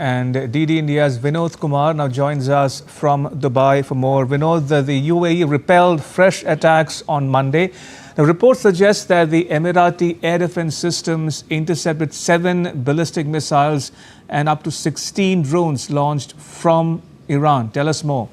And DD India's Vinod Kumar now joins us from Dubai for more. Vinod, the UAE repelled fresh attacks on Monday. The report suggests that the Emirati air defense systems intercepted 7 ballistic missiles and up to 16 drones launched from Iran. Tell us more.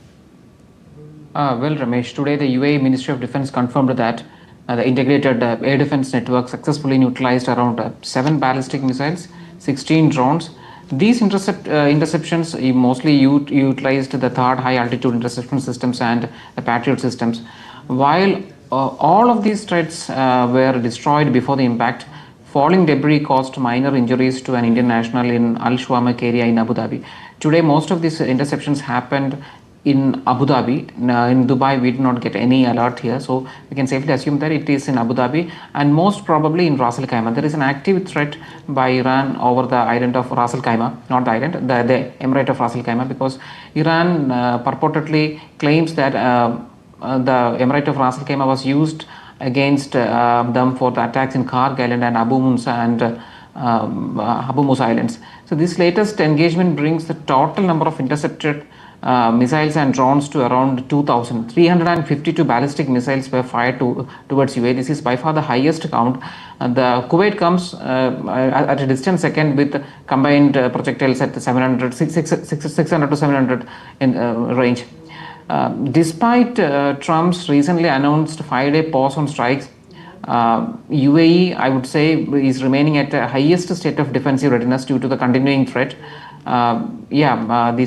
Well, Ramesh, today the UAE Ministry of Defense confirmed that the integrated air defense network successfully neutralized around 7 ballistic missiles, 16 drones. These interceptions mostly utilized the third high altitude interception systems and the Patriot systems. While all of these threats were destroyed before the impact, falling debris caused minor injuries to an Indian national in Al Shuamak area in Abu Dhabi. Today, most of these interceptions happened in Abu Dhabi. In Dubai, we did not get any alert here, so we can safely assume that it is in Abu Dhabi and most probably in Ras Al Khaimah. There is an active threat by Iran over the island of Ras Al Khaimah, not the island, the Emirate of Ras Al Khaimah, because Iran purportedly claims that the Emirate of Ras Al Khaimah was used against them for the attacks in Karg Island and Abu Musa Islands. So this latest engagement brings the total number of intercepted missiles and drones to around 2,000. 352 ballistic missiles were fired towards UAE. This is by far the highest count. The Kuwait comes at a distant second with combined projectiles at 600 to 700 in range. Despite Trump's recently announced 5-day pause on strikes, UAE, I would say, is remaining at the highest state of defensive readiness due to the continuing threat. These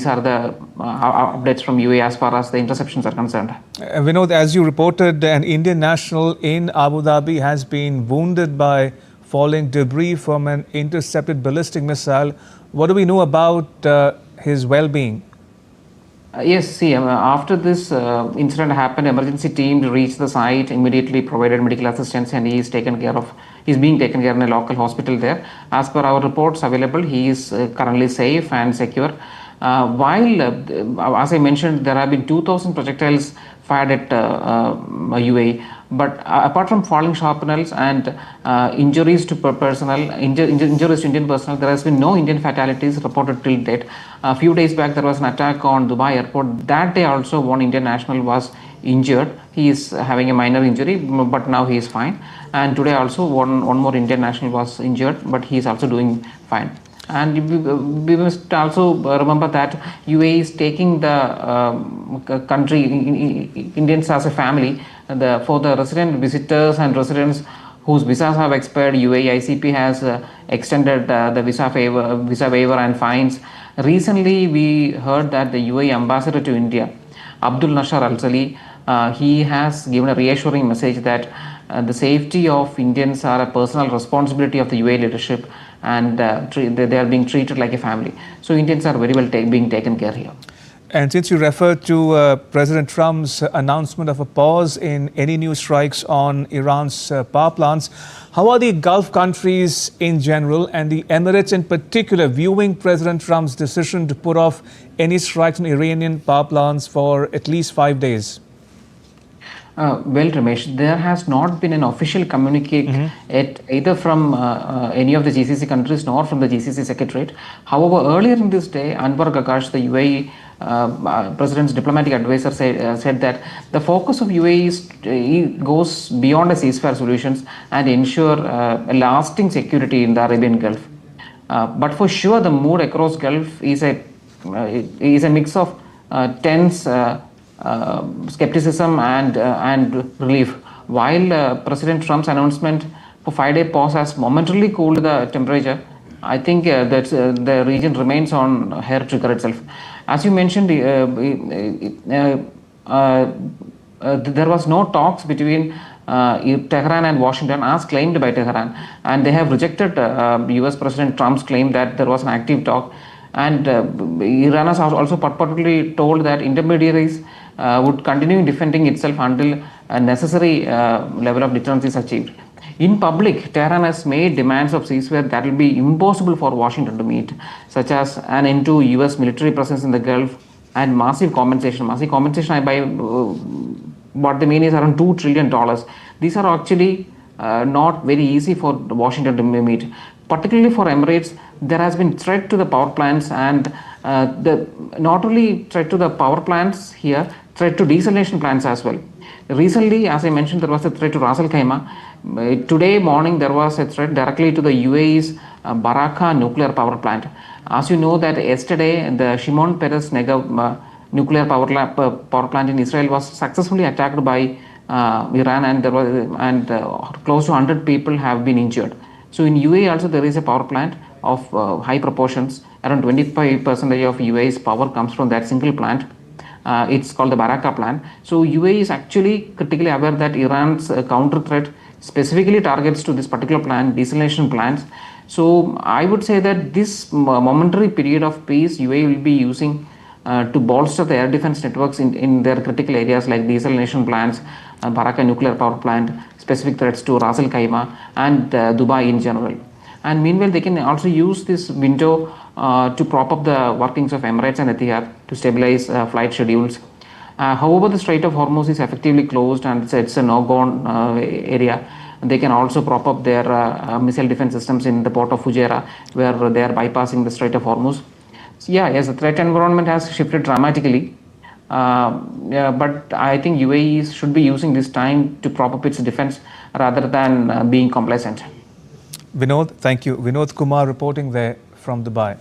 are the updates from UAE as far as the interceptions are concerned. Vinod, as you reported, an Indian national in Abu Dhabi has been wounded by falling debris from an intercepted ballistic missile. What do we know about his well-being? After this incident happened, emergency team reached the site, immediately provided medical assistance, and he is being taken care in a local hospital there. As per our reports available, he is currently safe and secure. As I mentioned, there have been 2,000 projectiles fired at UAE. But apart from falling shrapnels and injuries to Indian personnel, there has been no Indian fatalities reported till date. A few days back, there was an attack on Dubai airport. That day also, one Indian national was injured. He is having a minor injury, but now he is fine. And today also, one more Indian national was injured, but he is also doing fine. And we must also remember that UAE is taking the country, Indians as a family, for the resident visitors and residents whose visas have expired. UAE ICP has extended the visa waiver and fines. Recently, we heard that the UAE ambassador to India, Abdul Nashar Al-Sali, he has given a reassuring message that the safety of Indians are a personal responsibility of the UAE leadership, and they are being treated like a family. So Indians are very well being taken care here. And since you referred to President Trump's announcement of a pause in any new strikes on Iran's power plants, how are the Gulf countries in general and the Emirates in particular viewing President Trump's decision to put off any strikes on Iranian power plants for at least 5 days? Well, Ramesh, there has not been an official communique either from any of the GCC countries nor from the GCC Secretariat. However, earlier in this day, Anwar Gagash, the UAE President's diplomatic advisor, said that the focus of UAE goes beyond a ceasefire solutions and ensure a lasting security in the Arabian Gulf. But for sure, the mood across Gulf is a mix of tense skepticism and relief. While President Trump's announcement for 5-day pause has momentarily cooled the temperature, I think that the region remains on hair trigger itself. As you mentioned, there was no talks between Tehran and Washington as claimed by Tehran, and they have rejected US President Trump's claim that there was an active talk. And Iran has also purportedly told that intermediaries would continue defending itself until a necessary level of deterrence is achieved. In public, Tehran has made demands of ceasefire that will be impossible for Washington to meet, such as an end to US military presence in the Gulf and massive compensation. Massive compensation, by what they mean is around $2 trillion. These are actually not very easy for Washington to meet. particularly for Emirates, there has been threat to the power plants, and not only threat to the power plants here, threat to desalination plants as well. Recently, as I mentioned, there was a threat to Ras Al Khaimah. Today morning, there was a threat directly to the UAE's Baraka nuclear power plant. As you know that yesterday, the Shimon Peres Negev nuclear power plant in Israel was successfully attacked by Iran, and there was close to 100 people have been injured. So in UAE also there is a power plant of high proportions. Around 25% of UAE's power comes from that single plant. It's called the Baraka plant. So UAE is actually critically aware that Iran's counter threat specifically targets to this particular plant, desalination plants. So I would say that this momentary period of peace UAE will be using to bolster the air defense networks in their critical areas like desalination plants, Baraka nuclear power plant, specific threats to Ras Al Khaimah and Dubai in general. And meanwhile, they can also use this window to prop up the workings of Emirates and Etihad to stabilize flight schedules. However, the Strait of Hormuz is effectively closed, and it's a no-go area. They can also prop up their missile defense systems in the port of Fujairah, where they are bypassing the Strait of Hormuz. So yeah, yes, the threat environment has shifted dramatically. But I think UAE should be using this time to prop up its defense rather than being complacent. Vinod, thank you. Vinod Kumar reporting there from Dubai.